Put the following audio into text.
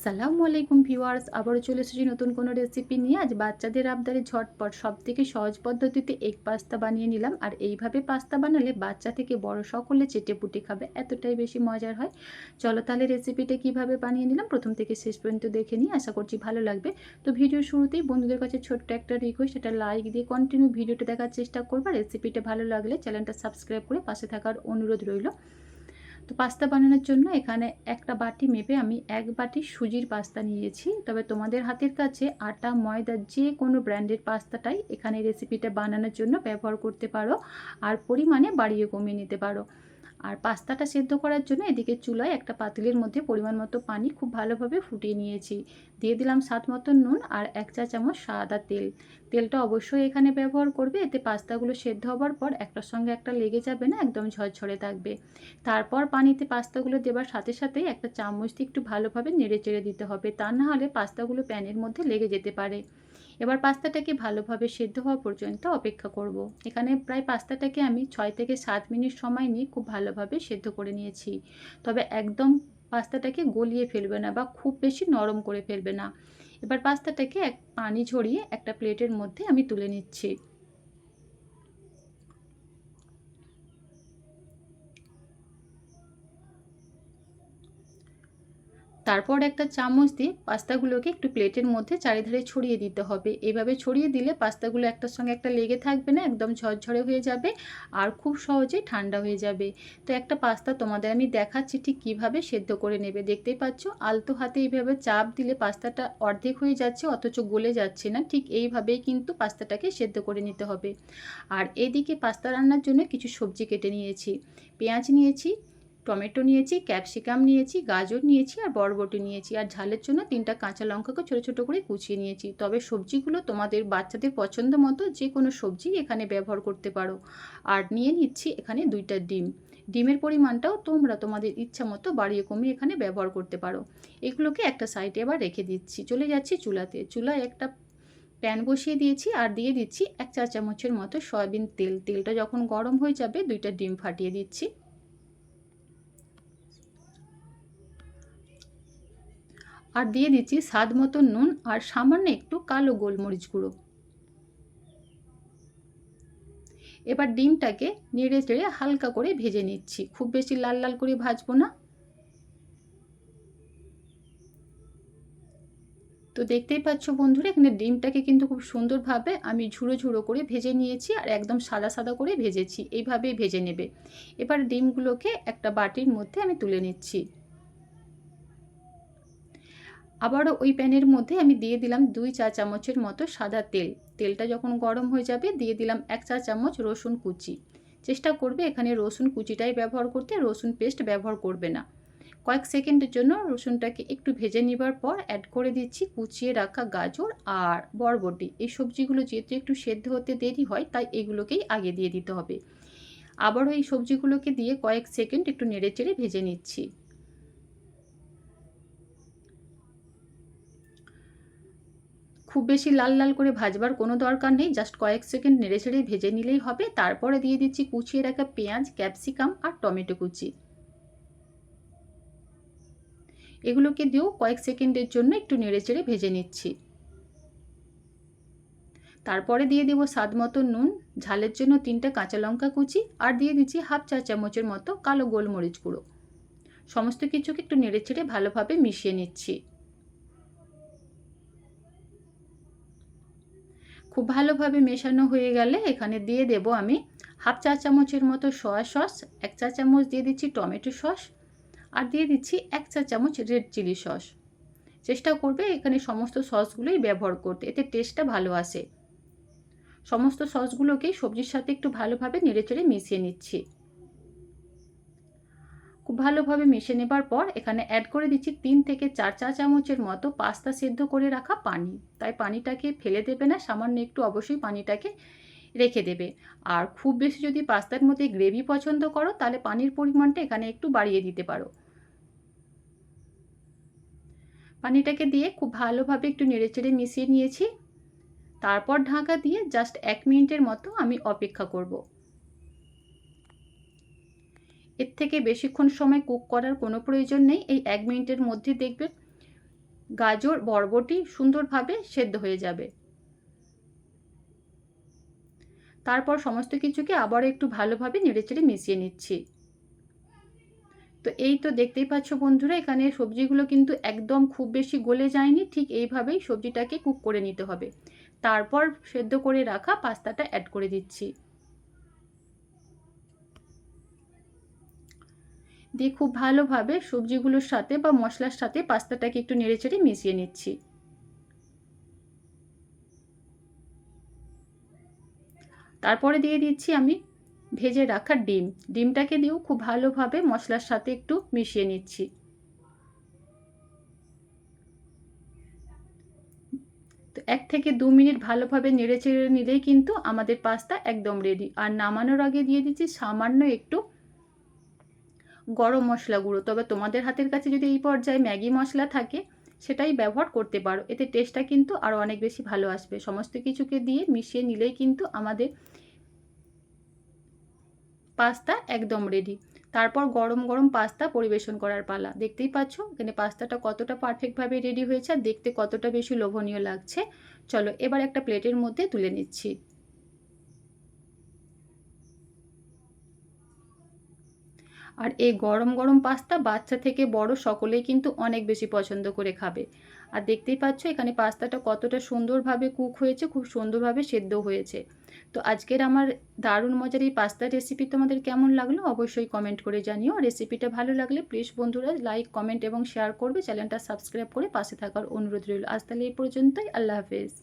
আসসালামু আলাইকুম ভিউয়ার্স, আবারও চলে এসেছি নতুন কোনো রেসিপি নিয়ে। আজ বাচ্চাদের আবদারে ঝটপট সবথেকে সহজ পদ্ধতিতে এগ পাস্তা বানিয়ে নিলাম। আর এইভাবে পাস্তা বানালে বাচ্চা থেকে বড় সকলে চেটেপুটে খাবে, এতটাই বেশি মজার হয়। চলো তাহলে রেসিপিটা কিভাবে বানিয়ে নিলাম প্রথম থেকে শেষ পর্যন্ত দেখে নিই, আশা করছি ভালো লাগবে। তো ভিডিওর শুরুতেই বন্ধুদের কাছে ছোট্ট একটা রিকোয়েস্ট, এটা লাইক দিয়ে কন্টিনিউ ভিডিওটা দেখার চেষ্টা করবা। রেসিপিটা ভালো লাগলে চ্যানেলটা সাবস্ক্রাইব করে পাশে থাকার অনুরোধ রইল। তো পাস্তা বানানোর জন্য এখানে একটা বাটি মেপে আমি 1 বাটি সুজির পাস্তা নিয়েছি। তবে তোমাদের হাতের কাছে আটা ময়দা যে কোনো ব্র্যান্ডের পাস্তাটাই এখানে রেসিপিটা বানানোর জন্য ব্যবহার করতে পারো, আর পরিমাণে বাড়িয়ে কমিয়ে নিতে পারো। আর পাস্তাটা সেদ্ধ করার জন্য এদিকে চুলায় একটা পাতিলের মধ্যে পরিমাণ মতো পানি খুব ভালোভাবে ফুটিয়ে নিয়েছি। দিয়ে দিলাম স্বাদ মতো নুন আর 1 চা চামচ সাদা তেল। তেলটা অবশ্যই এখানে ব্যবহার করবে, এতে পাস্তাগুলো সেদ্ধ হবার পর একটার সঙ্গে একটা লেগে যাবে না, একদম ঝরঝরে থাকবে। তারপর পানিতে পাস্তাগুলো দেবার সাথে সাথেই একটা চামচ দিয়ে একটু ভালোভাবে নেড়ে চেড়ে দিতে হবে, তা না হলে পাস্তাগুলো প্যানের মধ্যে লেগে যেতে পারে। এবার পাস্তাটাকে ভালোভাবে সেদ্ধ হওয়া পর্যন্ত অপেক্ষা করব। এখানে প্রায় পাস্তাটাকে আমি 6 থেকে 7 মিনিট সময় নিয়ে খুব ভালোভাবে সেদ্ধ করে নিয়েছি। তবে একদম পাস্তাটাকে গলিয়ে ফেলবে না বা খুব বেশি নরম করে ফেলবে না। এবার পাস্তাটাকে পানি ঝরিয়ে একটা প্লেটের মধ্যে আমি তুলে নিচ্ছি। তারপর একটা চামচ দিয়ে পাস্তাগুলোকে একটু প্লেটের মধ্যে চারিধারে ছড়িয়ে দিতে হবে। এভাবে ছড়িয়ে দিলে পাস্তাগুলো একটার সঙ্গে একটা লেগে থাকবে না, একদম ঝরঝরে হয়ে যাবে আর খুব সহজেই ঠান্ডা হয়ে যাবে। তো একটা পাস্তা তোমাদের আমি দেখাচ্ছি ঠিক কিভাবে সেদ্ধ করে নেবে। দেখতেই পাচ্ছ, আলতো হাতে এইভাবে চাপ দিলে পাস্তাটা অর্ধেক হয়ে যাচ্ছে অথচ গলে যাচ্ছে না। ঠিক এইভাবেই কিন্তু পাস্তাটাকে সেদ্ধ করে নিতে হবে। আর এদিকে পাস্তা রান্নার জন্য কিছু সবজি কেটে নিয়েছি। পেঁয়াজ নিয়েছি, টমেটো নিয়েছি, ক্যাপসিকাম নিয়েছি, গাজর নিয়েছি আর বরবটি নিয়েছি। আর ঝালের জন্য 3টা কাঁচা লঙ্কাকে ছোটো ছোটো করে কুচিয়ে নিয়েছি। তবে সবজিগুলো তোমাদের বাচ্চাদের পছন্দ মতো যে কোনো সবজি এখানে ব্যবহার করতে পারো। আর নিয়ে নিচ্ছি এখানে 2টা ডিম। ডিমের পরিমাণটাও তোমরা তোমাদের ইচ্ছা মতো বাড়িয়ে কমিয়ে এখানে ব্যবহার করতে পারো। এগুলোকে একটা সাইডে আবার রেখে দিচ্ছি। চলে যাচ্ছি চুলাতে। চুলায় একটা প্যান বসিয়ে দিয়েছি আর দিয়ে দিচ্ছি 1 চা চামচের মতো সয়াবিন তেল। তেলটা যখন গরম হয়ে যাবে 2টা ডিম ফাটিয়ে দিচ্ছি। আর দিয়ে দিচ্ছি স্বাদ মতো নুন আর সামান্য একটু কালো গোলমরিচ গুঁড়ো। এবার ডিমটাকে নেড়ে চেড়ে হালকা করে ভেজে নিচ্ছি, খুব বেশি লাল লাল করে ভাজবো না। তো দেখতেই পাচ্ছ বন্ধুরা, এখানে ডিমটাকে কিন্তু খুব সুন্দরভাবে আমি ঝুড়ো ঝুড়ো করে ভেজে নিয়েছি আর একদম সাদা সাদা করে ভেজেছি। এইভাবেই ভেজে নেবে। এবার ডিমগুলোকে একটা বাটির মধ্যে আমি তুলে নিচ্ছি। আবারও ওই প্যানের মধ্যে আমি দিয়ে দিলাম 2 চা চামচের মতো সাদা তেল। তেলটা যখন গরম হয়ে যাবে দিয়ে দিলাম 1 চা চামচ রসুন কুচি। চেষ্টা করবে এখানে রসুন কুচিটাই ব্যবহার করতে, রসুন পেস্ট ব্যবহার করবে না। কয়েক সেকেন্ডের জন্য রসুনটাকে একটু ভেজে নেবার পর অ্যাড করে দিচ্ছি কুচিয়ে রাখা গাজর আর বরবটি। এই সবজিগুলো যেহেতু একটু সেদ্ধ হতে দেরি হয়, তাই এগুলোকেই আগে দিয়ে দিতে হবে। আবারও এই সবজিগুলোকে দিয়ে কয়েক সেকেন্ড একটু নেড়েচেড়ে ভেজে নিচ্ছি। খুব বেশি লাল লাল করে ভাজবার কোনো দরকার নেই, জাস্ট কয়েক সেকেন্ড নেড়েচেড়ে ভেজে নিলেই হবে। তারপরে দিয়ে দিচ্ছি কুচিয়ে রাখা পেঁয়াজ, ক্যাপসিকাম আর টমেটো কুচি। এগুলোকে দিয়েও কয়েক সেকেন্ডের জন্য একটু নেড়েচেড়ে ভেজে নিচ্ছি। তারপরে দিয়ে দেবো স্বাদ মতো নুন, ঝালের জন্য 3টা কাঁচা লঙ্কা কুচি আর দিয়ে দিচ্ছি হাফ চা চামচের মতো কালো গোলমরিচ গুঁড়ো। সমস্ত কিছুকে একটু নেড়েচেড়ে ভালোভাবে মিশিয়ে নিচ্ছি। খুব ভালোভাবে মেশানো হয়ে গেলে এখানে দিয়ে দেব আমি হাফ চা চামচের মতো সয়া সস, 1 চা চামচ দিয়ে দিচ্ছি টমেটো সস আর দিয়ে দিচ্ছি 1 চা চামচ রেড চিলি সস। চেষ্টা করবে এখানে সমস্ত সসগুলোই ব্যবহার করতে, এতে টেস্টটা ভালো আসে। সমস্ত সসগুলোকেই সবজির সাথে একটু ভালোভাবে নেড়েচেড়ে মিশিয়ে নিচ্ছি। খুব ভালোভাবে মিশিয়ে নেবার পর এখানে অ্যাড করে দিচ্ছি 3 থেকে 4 চা চামচের মতো পাস্তা সেদ্ধ করে রাখা পানি। তাই পানিটাকে ফেলে দেবে না, সামান্য একটু অবশ্যই পানিটাকে রেখে দেবে। আর খুব বেশি যদি পাস্তার মধ্যে গ্রেভি পছন্দ করো তাহলে পানির পরিমাণটা এখানে একটু বাড়িয়ে দিতে পারো। পানিটাকে দিয়ে খুব ভালোভাবে একটু নেড়েচেড়ে মিশিয়ে নিয়েছি। তারপর ঢাকা দিয়ে জাস্ট 1 মিনিটের মতো আমি অপেক্ষা করব। এর থেকে বেশিক্ষণ সময় কুক করার কোনো প্রয়োজন নেই। এই 1 মিনিটের মধ্যে দেখবেন গাজর, বরবটি সুন্দরভাবে সেদ্ধ হয়ে যাবে। তারপর সমস্ত কিছুকে আবারও একটু ভালোভাবে নেড়েচেড়ে মিশিয়ে নিচ্ছি। তো এই তো দেখতেই পাচ্ছ বন্ধুরা, এখানে সবজিগুলো কিন্তু একদম খুব বেশি গলে যায়নি, ঠিক এইভাবেই সবজিটাকে কুক করে নিতে হবে। তারপর সেদ্ধ করে রাখা পাস্তাটা অ্যাড করে দিচ্ছি। দিয়ে খুব ভালোভাবে সবজিগুলোর সাথে বা মশলার সাথে পাস্তাটাকে একটু নেড়েচেড়ে মিশিয়ে নিচ্ছি। তারপরে দিয়ে দিচ্ছি আমি ভেজে রাখা ডিম। ডিমটাকে দিয়েও খুব ভালোভাবে মশলার সাথে একটু মিশিয়ে নিচ্ছি। তো 1 থেকে 2 মিনিট ভালোভাবে নেড়েচেড়ে নিলেই কিন্তু আমাদের পাস্তা একদম রেডি। আর নামানোর আগে দিয়ে দিচ্ছি সামান্য একটু গরম মশলা গুঁড়ো। তবে তোমাদের হাতের কাছে যদি এই পর্যায়ে ম্যাগি মশলা থাকে সেটাই ব্যবহার করতে পারো। এতে টেস্টটা কিন্তু আরও অনেক বেশি ভালো আসবে। সমস্ত কিছুকে দিয়ে মিশিয়ে নিলেই কিন্তু আমাদের পাস্তা একদম রেডি। তারপর গরম গরম পাস্তা পরিবেশন করার পালা। দেখতেই পাচ্ছ এখানে পাস্তাটা কতটা পারফেক্টভাবে রেডি হয়েছে আর দেখতে কতটা বেশি লোভনীয় লাগছে। চলো এবার একটা প্লেটের মধ্যে তুলে নিচ্ছি। আর এই গরম গরম পাস্তা বাচ্চা থেকে বড় সকলেই কিন্তু অনেক বেশি পছন্দ করে খাবে। আর দেখতেই পাচ্ছ এখানে পাস্তাটা কতটা সুন্দরভাবে কুক হয়েছে, খুব সুন্দরভাবে সেদ্ধ হয়েছে। তো আজকের আমার দারুণ মজার এই পাস্তার রেসিপি তোমাদের কেমন লাগলো অবশ্যই কমেন্ট করে জানিও। রেসিপিটা ভালো লাগলে প্লিজ বন্ধুরা লাইক, কমেন্ট এবং শেয়ার করবে। চ্যানেলটা সাবস্ক্রাইব করে পাশে থাকার অনুরোধ রইল। আজ তাহলে এই পর্যন্তই। আল্লাহ হাফেজ।